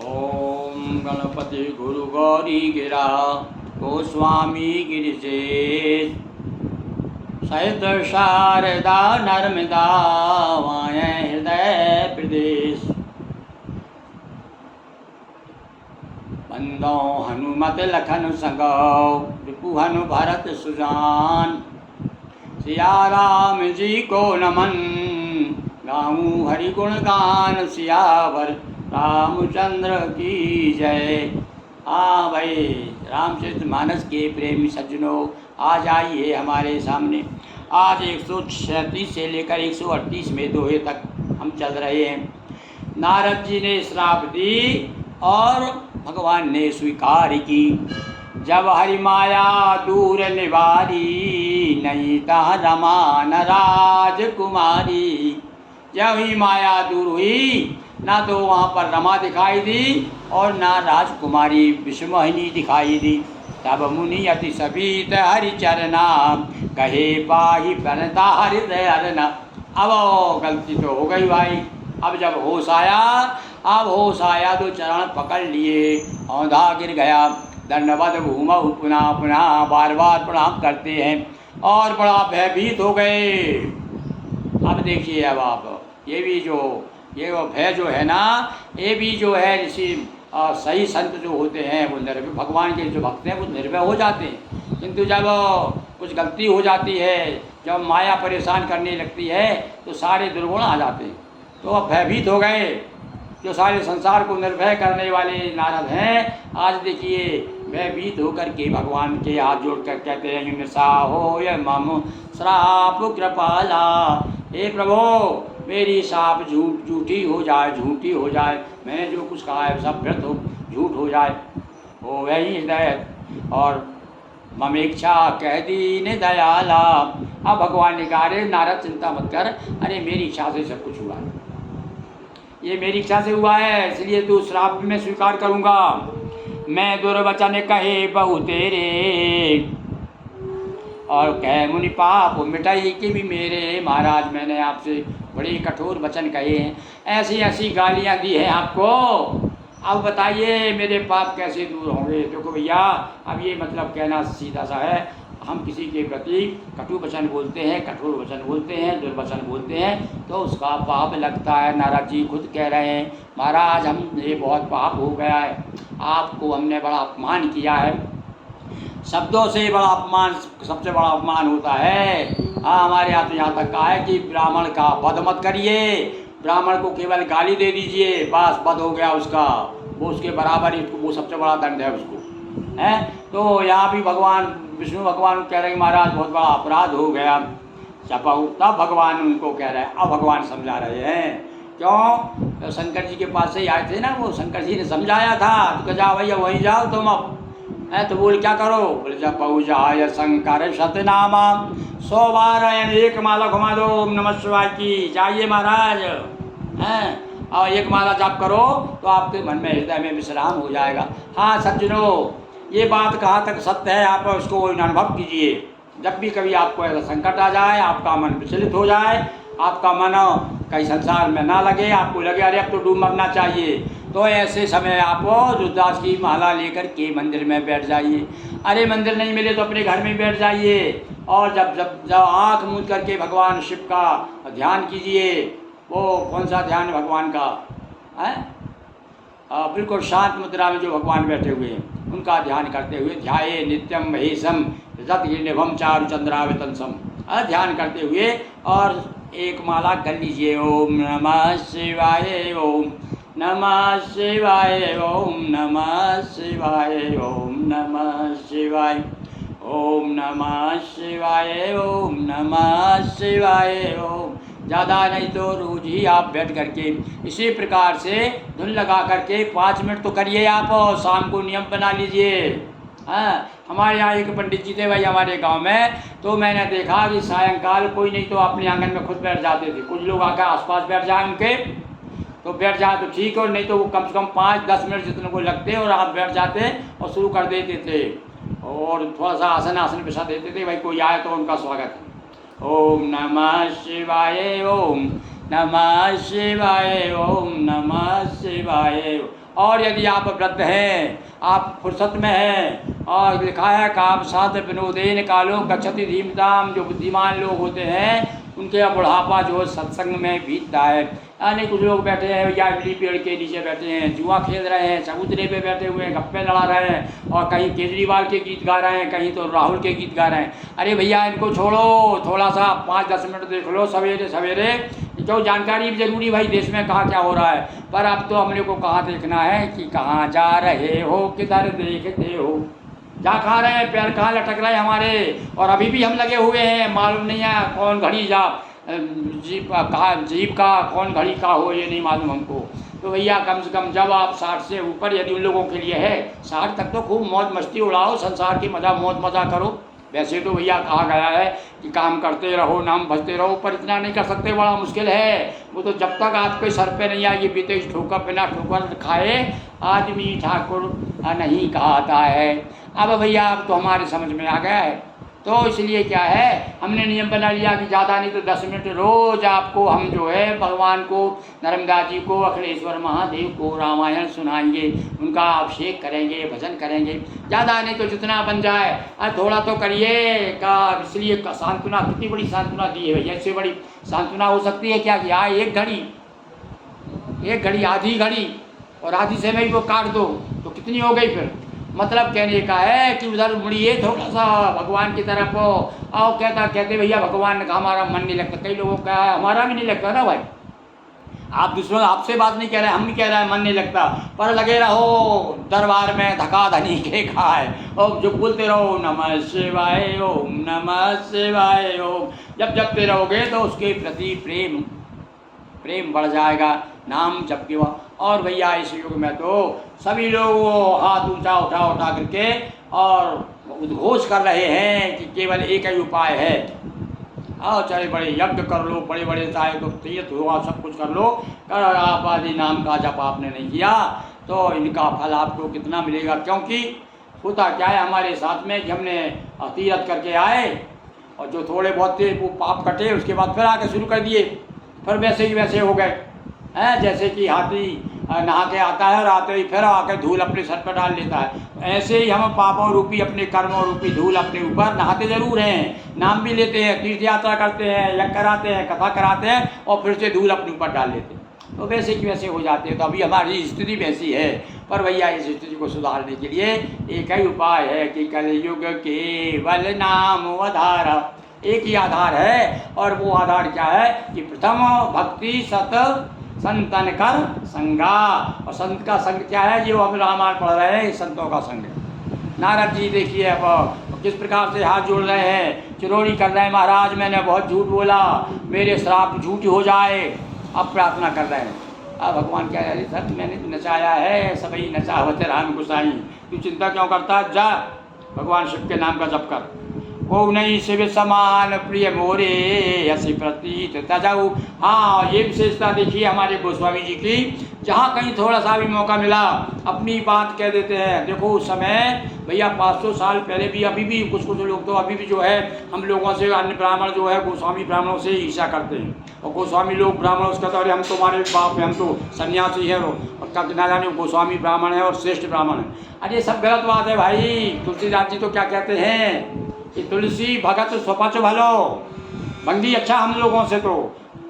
ओम गणपति गुरु गौरी गिरा गोस्वामी गिरिशेष सहित शारदा नर्मदा वाय हृदय प्रदेश बंदो हनुमत लखन संगो रिपु हनु भरत सुजान सिया राम जी को नमन गाऊं हरि गुण गान सियावर रामचंद्र की जय। हाँ भाई, रामचरित मानस के प्रेमी सज्जनों, आज आइए हमारे सामने। आज 136 से लेकर 138 में दोहे तक हम चल रहे हैं। नारद जी ने श्राप दी और भगवान ने स्वीकार की। जब हरि माया दूर निवारी, नहीं तह रमा न राजकुमारी। जब ही माया दूर हुई, ना तो वहाँ पर रमा दिखाई दी और ना राजकुमारी विषमोहिनी दिखाई दी। तब मुनि अति सभीत हरि चरना, कहे पाही बनता हृदय अरना। अब गलती तो हो गई भाई। अब जब होश आया तो चरण पकड़ लिए, औंधा गिर गया। दंडवत घूमहु पुनः पुनः, बार बार प्रणाम करते हैं और बड़ा भयभीत हो गए। अब देखिए, अब आप ये वो भय जो है ना, ये भी जो है ऋषि सही संत जो होते हैं वो निर्भय, भगवान के जो भक्त हैं वो निर्भय हो जाते हैं। किंतु जब कुछ गलती हो जाती है, जब माया परेशान करने लगती है तो सारे दुर्गुण आ जाते हैं। तो अब भयभीत हो गए। जो सारे संसार को निर्भय करने वाले नारद हैं, आज देखिए भयभीत होकर के भगवान के हाथ जोड़कर कहते हैं, निशा हो ये मम श्राप कृपाला। हे प्रभु, मेरी शाप झूठी हो जाए, मैंने जो कुछ कहा है सब व्यर्थ हो, झूठ हो जाए। हो वही हृदय और ममेक्षा कह दीन दयाला। अब भगवान ने कहा, अरे नारद चिंता मत कर, अरे मेरी इच्छा से सब कुछ हुआ है, ये मेरी इच्छा से हुआ है, इसलिए तू श्राप भी मैं स्वीकार करूँगा। मैं दुर्वचन कहे बहु तेरे, और कह मुनि पाप मिटाई के भी मेरे। महाराज, मैंने आपसे बड़े कठोर वचन कहे हैं, ऐसी ऐसी गालियाँ दी हैं आपको। अब बताइए मेरे पाप कैसे दूर होंगे। देखो भैया, अब ये मतलब कहना सीधा सा है, हम किसी के प्रति कटु वचन बोलते हैं, कठोर वचन बोलते हैं, दुर्वचन बोलते हैं तो उसका पाप लगता है। नारद जी खुद कह रहे हैं, महाराज हम ये बहुत पाप हो गया है, आपको हमने बड़ा अपमान किया है। शब्दों से बड़ा अपमान, सबसे बड़ा अपमान होता है। हमारे यहाँ तो यहाँ तक कहा है कि ब्राह्मण का वध मत करिए, ब्राह्मण को केवल गाली दे दीजिए, बस वध हो गया उसका, वो उसके बराबर ही, वो सबसे बड़ा दंड है उसको, है। तो यहाँ भी भगवान विष्णु भगवान कह रहे हैं, महाराज बहुत बड़ा अपराध हो गया चपाऊ। तब भगवान उनको कह रहे हैं, अब भगवान समझा रहे हैं। क्यों? तो शंकर जी के पास से ही आए थे ना, वो शंकर जी ने समझाया था, तो जाओ भैया वहीं जाओ तुम अब, है। तो बोले क्या करो? बोले जब पहुँचाए शंकर सतनामा 100 बार एक माला घुमा दो ओम नमः शिवाय की, जाइए महाराज, हैं। और एक माला जाप करो तो आपके मन में, हृदय में विश्राम हो जाएगा। हाँ सज्जनों, ये बात कहाँ तक सत्य है, आप उसको अनुभव कीजिए। जब भी कभी आपको ऐसा संकट आ जाए, आपका मन विचलित हो जाए, आपका मन कहीं संसार में ना लगे, आपको लगे अरे अब तो डूब मरना चाहिए, तो ऐसे समय आप रुद्राक्ष की माला लेकर के मंदिर में बैठ जाइए। अरे मंदिर नहीं मिले तो अपने घर में बैठ जाइए, और जब आँख मूंद करके भगवान शिव का ध्यान कीजिए। वो कौन सा ध्यान है भगवान का, है? बिल्कुल शांत मुद्रा में जो भगवान बैठे हुए हैं उनका ध्यान करते हुए, ध्याये नित्यम महेशम रत्निभम चारु चंद्रावतंसम, ध्यान करते हुए और एक माला कर लीजिए। ओम नमः शिवाय, ओम नमः शिवाय, ओम नमः शिवाय, ओम नमः शिवाय, ओम नमः शिवाय, ओम नमः शिवाय, ओम। ज़्यादा नहीं तो रोज ही आप बैठ करके इसी प्रकार से धुन लगा करके 5 मिनट तो करिए आप, और शाम को नियम बना लीजिए। हाँ, हमारे यहाँ एक पंडित जी थे भाई हमारे गांव में, तो मैंने देखा कि सायंकाल कोई नहीं तो अपने आंगन में खुद बैठ जाते थे। कुछ लोग आकर आसपास बैठ जाए उनके, तो बैठ जाए तो ठीक है, और नहीं तो वो कम से कम 5-10 मिनट जितने को लगते और आप बैठ जाते और शुरू कर देते थे, और थोड़ा सा आसन बिछा देते थे, भाई कोई आए तो उनका स्वागत है। ओम नमः शिवाय, ओम नमः शिवाय ओम नमः शिवाय। और यदि आप वृद्ध हैं, आप फुर्सत में हैं, और लिखा है काम साध विनोदेन कालो गच्छति धीमताम, जो बुद्धिमान लोग होते हैं उनके बुढ़ापा जो सत्संग में बीतता है। यानी कुछ लोग बैठे हैं या इमली पेड़ के नीचे बैठे हैं, जुआ खेल रहे हैं, चबूतरे पे बैठे हुए हैं, गप्पे लड़ा रहे हैं, और कहीं केजरीवाल के गीत गा रहे हैं, कहीं तो राहुल के गीत गा रहे हैं। अरे भैया इनको छोड़ो, थोड़ा सा 5-10 मिनट देख लो सवेरे सवेरे, क्यों जानकारी भी जरूरी भाई देश में कहाँ क्या हो रहा है। पर अब तो हमने को कहाँ देखना है कि कहाँ जा रहे हो, किधर देखते हो, जा खा रहे हैं, पैर कहाँ लटक रहे हैं हमारे, और अभी भी हम लगे हुए हैं। मालूम नहीं है कौन घड़ी जा जीप का कौन घड़ी का हो, ये नहीं मालूम हमको। तो भैया कम से कम जब आप 60 से ऊपर यदि उन लोगों के लिए है, 60 तक तो खूब मौज मस्ती उड़ाओ, संसार की मौज मज़ा करो। वैसे तो भैया कहा गया है कि काम करते रहो, नाम भजते रहो, पर इतना नहीं कर सकते, बड़ा मुश्किल है। वो तो जब तक आपके सर पे नहीं आएगी बीते ठोकर बिना ठोकर खाए आदमी ठाकुर नहीं कहता है। अब भैया अब तो हमारे समझ में आ गया है, तो इसलिए क्या है हमने नियम बना लिया कि ज़्यादा नहीं तो 10 मिनट रोज़ आपको हम जो है भगवान को, नर्मदा जी को, अखिलेश्वर महादेव को रामायण सुनाएंगे, उनका अभिषेक करेंगे, भजन करेंगे। ज़्यादा नहीं तो जितना बन जाए, अरे थोड़ा तो करिए का। इसलिए सांत्वना, कितनी बड़ी सांत्वना दी है भैया, इससे बड़ी सांत्वना हो सकती है क्या कि हाँ एक घड़ी आधी घड़ी और आधी समय भी वो काट दो तो कितनी हो गई फिर। मतलब कहने का है कि उधर मुड़िए थोड़ा सा भगवान की तरफ, आओ कहते भैया भगवान का हमारा मन नहीं लगता। कई लोगों का है हमारा भी नहीं लगता ना भाई, आप दूसरों आपसे बात नहीं कह रहे, हम भी कह रहे हैं मन नहीं लगता, पर लगे रहो दरबार में धका धनी के खाए, और जो बोलते रहो नमः शिवाय ओम नमः शिवाय ओम। जब जपते रहोगे तो उसके प्रति प्रेम बढ़ जाएगा, नाम जप के। और भैया इस युग में तो सभी लोग हाथ ऊंचा उठा करके और उद्घोष कर रहे हैं कि केवल एक ही उपाय है, आओ चाहे बड़े यज्ञ कर लो, बड़े बड़े चाहे तो तीर्थ हुआ सब कुछ कर लो, कर आप आदि नाम का जप आपने नहीं किया तो इनका फल आपको कितना मिलेगा। क्योंकि होता क्या है हमारे साथ में कि हमने तीर्थ करके आए और जो थोड़े बहुत थे वो पाप कटे, उसके बाद फिर आके शुरू कर दिए, फिर वैसे ही वैसे हो गए हैं। जैसे कि हाथी नहा के आता है और आते ही फिर आकर धूल अपने सर पर डाल लेता है, ऐसे ही हम पापों रूपी अपने कर्मों रूपी धूल अपने ऊपर नहाते जरूर हैं, नाम भी लेते हैं, तीर्थ यात्रा करते हैं, यज्ञ कराते हैं, कथा कराते हैं, और फिर से धूल अपने ऊपर डाल लेते हैं, तो वैसे की वैसे हो जाते हैं। तो अभी हमारी स्थिति वैसी है। पर भैया इस स्थिति को सुधारने के लिए एक ही उपाय है कि कलयुग केवल नाम आधार, एक ही आधार है। और वो आधार क्या है कि प्रथम भक्ति सत संतन कर संगा। और संत का संग क्या है, जो हम रामायण पढ़ रहे हैं, संतों का संग। नारद जी देखिए अब किस प्रकार से हाथ जोड़ रहे हैं, चिरौरी कर रहे हैं, महाराज मैंने बहुत झूठ बोला, मेरे श्राप झूठ हो जाए, अब प्रार्थना कर रहे हैं। अब भगवान क्या कह रहे, सर मैंने तो नचाया है, सभी नचावते राम गुसाई, तू चिंता क्यों करता, जा भगवान शिव के नाम का जप कर। ओ नहीं शिव समान प्रिय मोरे ऐसी प्रतीत तजाऊ। हाँ ये विशेषता देखिए हमारे गोस्वामी जी की, जहाँ कहीं थोड़ा सा भी मौका मिला अपनी बात कह देते हैं। देखो उस समय भैया 500 साल पहले भी, अभी भी कुछ लोग तो अभी भी जो है हम लोगों से, अन्य ब्राह्मण जो है गोस्वामी ब्राह्मणों से ईर्ष्या करते हैं, और गोस्वामी लोग ब्राह्मणों से कहते हैं अरे हम तुम्हारे बाप हैं, हम तो सन्यासी हैं, और क्या ना जाने गोस्वामी ब्राह्मण है और श्रेष्ठ ब्राह्मण है। अरे सब गलत बात है भाई। तुलसीदास जी तो क्या कहते हैं कि तुलसी भगत स्वपच भलो, बंदी अच्छा हम लोगों से तो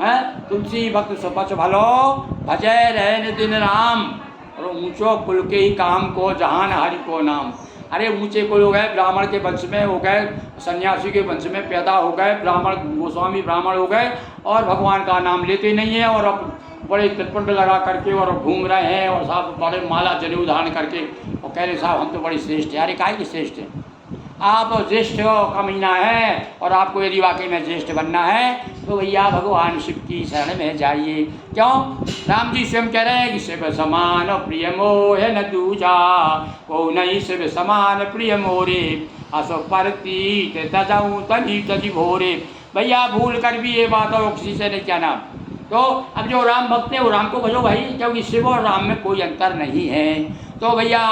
है, तुलसी भक्त स्वपच भलो भजय रहे दिन राम, और ऊंचो कुल के ही काम को जहान हरि को नाम। अरे ऊंचे कुल हो गए, ब्राह्मण के वंश में हो गए, सन्यासी के वंश में पैदा हो गए, ब्राह्मण गोस्वामी ब्राह्मण हो गए, और भगवान का नाम लेते नहीं है, और अब बड़े त्रिपुंड लगा करके और घूम रहे हैं, और साहब बड़े माला जनेऊ धारण करके, और कह रहे साहब हम तो बड़ी श्रेष्ठ है। अरे काहे की श्रेष्ठ है, आप ज्येष्ठ का महीना है, और आपको यदि वाकई में ज्येष्ठ बनना है तो भैया भगवान शिव की शरण में जाइए। क्यों, राम जी स्वयं कह रहे हैं कि शिव समान प्रिय मोह न दूजा, को नहीं शिव समान प्रिय मोरे, असो परतीत तजाऊं तजी तजी भोरे। भैया भूल कर भी ये बात और किसी से नहीं कहना। तो अब जो राम भक्त है वो राम को भजो भाई, क्योंकि शिव और राम में कोई अंतर नहीं है। तो भैया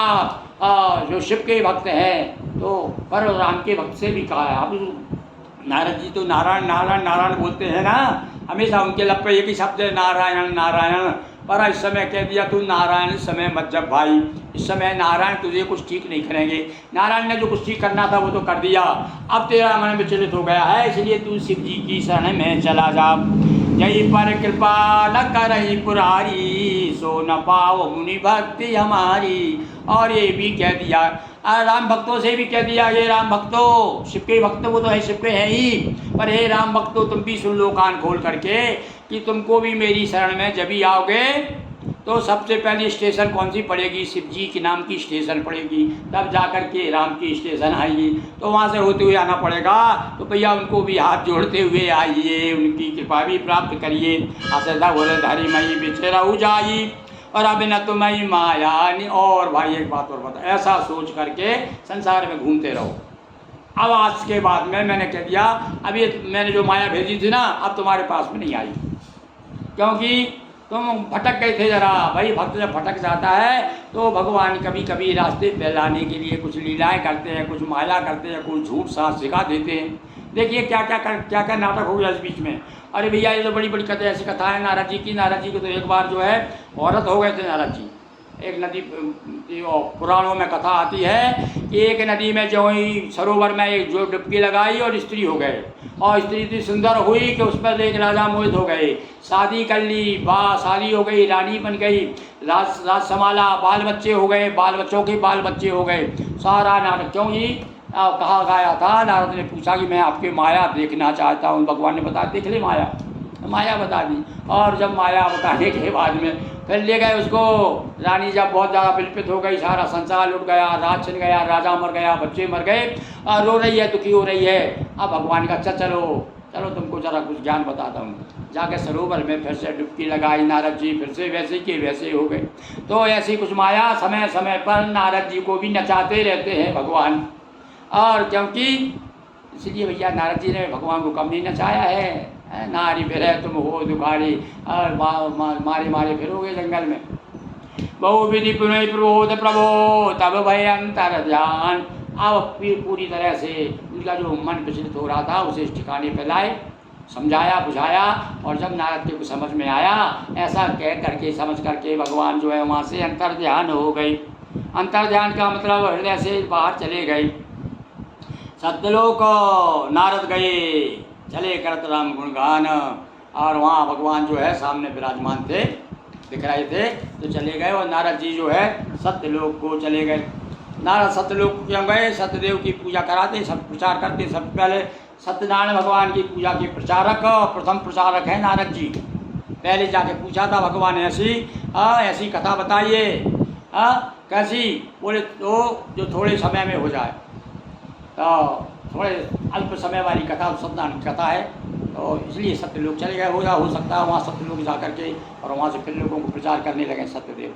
जो शिव के भक्त हैं तो पर राम के भक्त से भी कहा है। अब नारद जी तो नारायण नारायण नारायण बोलते हैं ना, हमेशा उनके लब पे एक ही शब्द है नारायण नारायण। पर इस समय कह दिया तू नारायण इस समय मत जप भाई, इस समय नारायण तुझे कुछ ठीक नहीं करेंगे। नारायण ने जो कुछ ठीक करना था वो तो कर दिया, अब तेरा मन विचलित हो गया है, इसलिए तू शिव जी की शरण में चला जा। जय पर कृपा न करही पुरारी, सो न पाओ मुनि भक्ति हमारी। और ये भी कह दिया राम भक्तों से भी कह दिया, ये राम भक्तों, शिव के भक्त वो तो है, शिव के हैं ही, पर हे राम भक्तों तुम भी सुन लो कान खोल करके कि तुमको भी मेरी शरण में जब भी आओगे तो सबसे पहली स्टेशन कौन सी पड़ेगी, शिव जी के नाम की स्टेशन पड़ेगी, तब जाकर के राम की स्टेशन आएगी। तो वहाँ से होते हुए आना पड़ेगा, तो भैया उनको भी हाथ जोड़ते हुए आइए, उनकी कृपा भी प्राप्त करिए। आशा बोले धारी मई बेचेरा जाई और अब न तुम्हें माया नहीं। और भाई एक बात और बता, ऐसा सोच करके संसार में घूमते रहो। अब आज के बाद में मैंने कह दिया, अब ये मैंने जो माया भेजी थी ना, अब तुम्हारे पास में नहीं आई, क्योंकि तुम भटक गए थे जरा। भाई भक्त जब भटक जाता है तो भगवान कभी कभी रास्ते पे लाने के लिए कुछ लीलाएं करते हैं, कुछ माया करते हैं, कुछ झूठ साथ सिखा देते हैं। देखिए क्या क्या नाटक हो गया इस बीच में। अरे भैया ये तो बड़ी बड़ी कथा, ऐसी कथा है नारद जी की। नारद जी को तो एक बार जो है औरत हो गए थे नारद जी। एक नदी पुराणों में कथा आती है कि एक नदी में जो ही सरोवर में एक जो डुबकी लगाई और स्त्री हो गए, और स्त्री इतनी सुंदर हुई कि उस पर एक राजा मोहित हो गए, शादी कर ली, शादी हो गई, रानी बन गई, राज संभाला, बाल बच्चे हो गए, बाल बच्चों के बाल बच्चे हो गए, सारा नाटक। क्यों जी कहा गया था, नारद ने पूछा कि मैं आपके माया देखना चाहता हूँ। भगवान ने बताया देख ले माया, माया बता दी। और जब माया बताने के बाद में फिर ले गए उसको, रानी जब बहुत ज़्यादा विलपित हो गई, सारा संसार लुट गया, राज छिन गया, राजा मर गया, बच्चे मर गए, और रो रही है, दुखी हो रही है। अब भगवान का अच्छा चलो चलो तुमको ज़रा कुछ ज्ञान बताता हूँ। जाके सरोवर में फिर से डुबकी लगाई नारद जी, फिर से वैसे के वैसे हो गए। तो ऐसी कुछ माया समय समय पर नारद जी को भी नचाते रहते हैं भगवान। और क्योंकि इसलिए भैया नारद जी ने भगवान को कम नहीं नचाया है। नारी फिर तुम हो दुखारी और मारे मारे फिरोगे जंगल में। बहु विधि पुनः प्रबोध प्रभो तब भय अंतर ध्यान। अब पूरी तरह से उनका जो मन विचलित हो रहा था उसे इस ठिकाने पर लाए, समझाया बुझाया, और जब नारद के को समझ में आया, ऐसा कह करके समझ करके भगवान जो है वहाँ से अंतर ध्यान हो गई। अंतर ध्यान का मतलब हृदय से बाहर चले गए। सत्यलोक नारद गए, चले करत राम गुणगान। और वहाँ भगवान जो है सामने विराजमान थे, दिख रहे थे, तो चले गए। और नारद जी जो है सत्यलोक को चले गए। नारद सत्यलोक को क्यों गए, सत्यदेव की पूजा कराते, सब प्रचार करते। सब पहले सत्यनारायण भगवान की पूजा के प्रचारक, प्रथम प्रचारक हैं नारद जी। पहले जाके पूछा था भगवान ऐसी कथा बताइए, कैसी? बोले तो जो थोड़े समय में हो जाए। तो थोड़े अल्प समय वाली कथा सत्यनारायण की कथा है, तो इसलिए सत्यलोक चले गए। हो सकता है वहाँ सत्यलोक जा करके और वहाँ से फिर लोगों को प्रचार करने लगे सत्यदेव।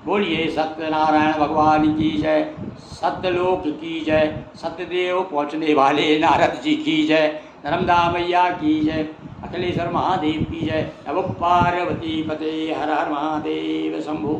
बोलिए सत्यनारायण भगवान की जय, सत्यलोक की जय, सत्यदेव पहुँचने वाले नारद जी की जय, नर्मदा मैया की जय, अखिलेश्वर महादेव की जय। नमो पार्वती पते हर हर महादेव शंभु।